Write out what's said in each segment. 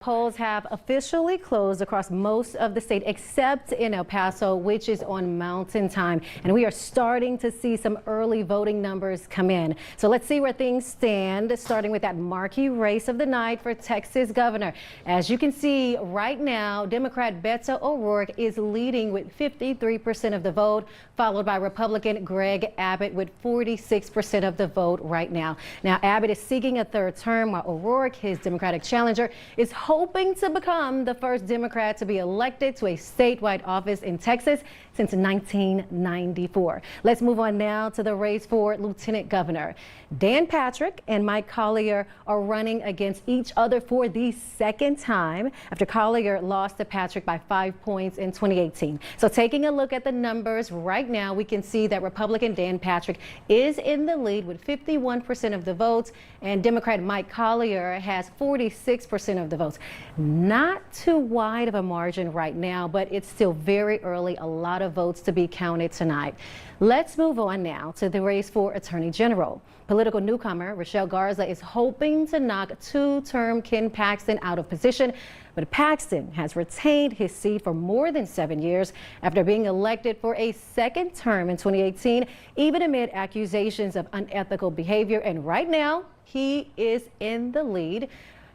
Polls have officially closed across most of the state except in El Paso, which is on Mountain Time. And we are starting to see some early voting numbers come in. So let's see where things stand, starting with that marquee race of the night for Texas governor. As you can see right now, Democrat Beto O'Rourke is leading with 53% of the vote, followed by Republican Greg Abbott with 46% of the vote right now. Now, Abbott is seeking a third term, while O'Rourke, his Democratic challenger, is hoping to become the first Democrat to be elected to a statewide office in Texas since 1994. Let's move on now to the race for lieutenant governor. Dan Patrick and Mike Collier are running against each other for the second time after Collier lost to Patrick by 5 points in 2018. So taking a look at the numbers right now, we can see that Republican Dan Patrick is in the lead with 51% of the votes, and Democrat Mike Collier has 46% of the votes. Not too wide of a margin right now, but it's still very early. A lot of votes to be counted tonight. Let's move on now to the race for Attorney General. Political newcomer Rochelle Garza is hoping to knock two-term Ken Paxton out of position, but Paxton has retained his seat for more than 7 years after being elected for a second term in 2018, even amid accusations of unethical behavior. And right now, he is in the lead.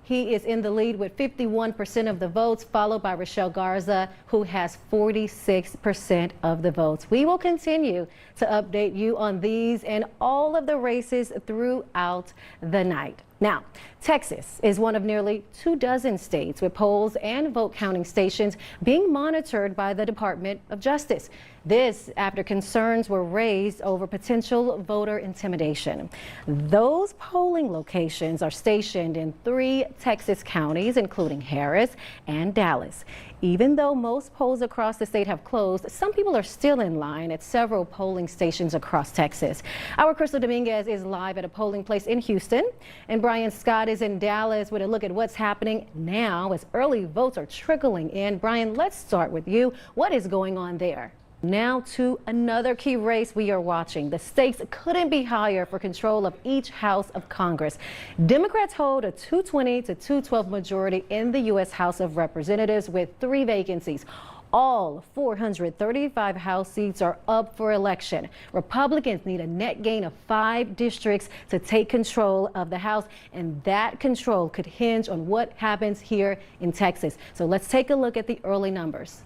He is in the lead with 51% of the votes, followed by Rochelle Garza, who has 46% of the votes. We will continue to update you on these and all of the races throughout the night. Now, Texas is one of nearly 24 states with polls and vote counting stations being monitored by the Department of Justice. This after concerns were raised over potential voter intimidation. Those polling locations are stationed in 3 Texas counties, including Harris and Dallas. Even though most polls across the state have closed, some people are still in line at several polling stations across Texas. Our Crystal Dominguez is live at a polling place in Houston, and Brian Scott is in Dallas with a look at what's happening now as early votes are trickling in. Brian, let's start with you. What is going on there? Now to another key race we are watching. The stakes couldn't be higher for control of each house of Congress. Democrats hold a 220 to 212 majority in the U.S. House of Representatives with 3 vacancies. All 435 House seats are up for election. Republicans need a net gain of 5 districts to take control of the House, and that control could hinge on what happens here in Texas. So let's take a look at the early numbers.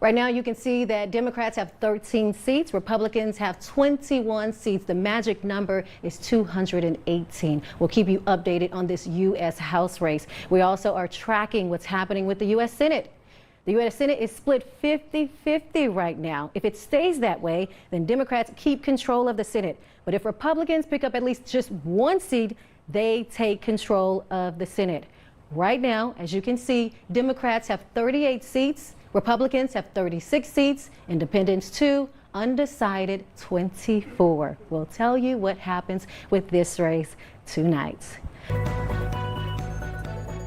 Right now, you can see that Democrats have 13 seats. Republicans have 21 seats. The magic number is 218. We'll keep you updated on this U.S. House race. We also are tracking what's happening with the U.S. Senate. The U.S. Senate is split 50-50 right now. If it stays that way, then Democrats keep control of the Senate. But if Republicans pick up at least just 1 seat, they take control of the Senate. Right now, as you can see, Democrats have 38 seats. Republicans have 36 seats, independents 2, undecided 24. We'll tell you what happens with this race tonight.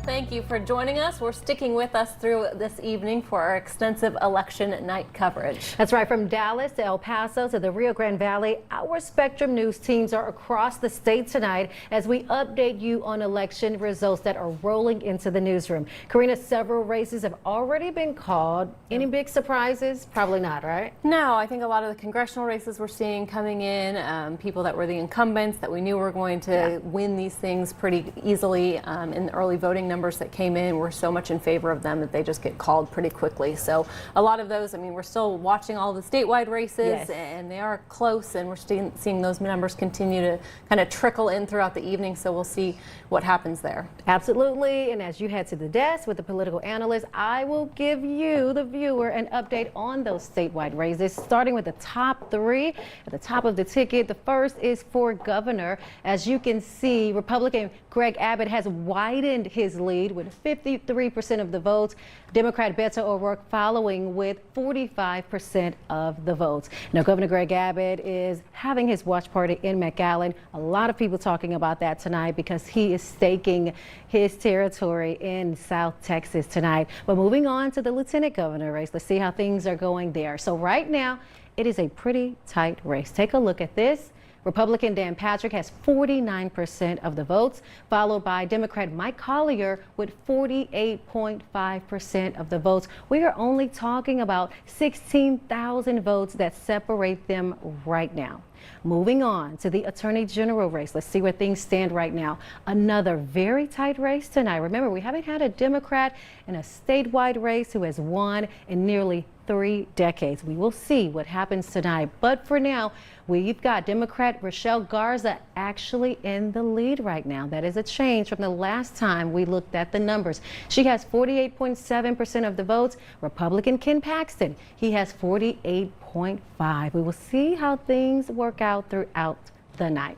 Thank you for joining us. We're sticking with us through this evening for our extensive election night coverage. That's right. From Dallas to El Paso to the Rio Grande Valley, our Spectrum News teams are across the state tonight as we update you on election results that are rolling into the newsroom. Karina, several races have already been called. Any big surprises? Probably not, right? No, I think a lot of the congressional races we're seeing coming in, people that were the incumbents that we knew were going to win these things pretty easily in the early voting numbers that came in were so much in favor of them that they just get called pretty quickly. So a lot of those, I mean, we're still watching all the statewide races, and they are close, and we're seeing those numbers continue to kind of trickle in throughout the evening. So we'll see what happens there. Absolutely. And as you head to the desk with the political analyst, I will give you, the viewer, an update on those statewide races, starting with the top 3 at the top of the ticket. The first is for governor. As you can see, Republican Greg Abbott has widened his lead with 53% of the votes. Democrat Beto O'Rourke following with 45% of the votes. Now, Governor Greg Abbott is having his watch party in McAllen. A lot of people talking about that tonight because he is staking his territory in South Texas tonight. But moving on to the lieutenant governor race, let's see how things are going there. So right now, it is a pretty tight race. Take a look at this. Republican Dan Patrick has 49% of the votes, followed by Democrat Mike Collier with 48.5% of the votes. We are only talking about 16,000 votes that separate them right now. Moving on to the Attorney General race. Let's see where things stand right now. Another very tight race tonight. Remember, we haven't had a Democrat in a statewide race who has won in nearly 3 decades. We will see what happens tonight. But for now, we've got Democrat Rochelle Garza actually in the lead right now. That is a change from the last time we looked at the numbers. She has 48.7% of the votes. Republican Ken Paxton, he has 48.5%. We will see how things work out throughout the night.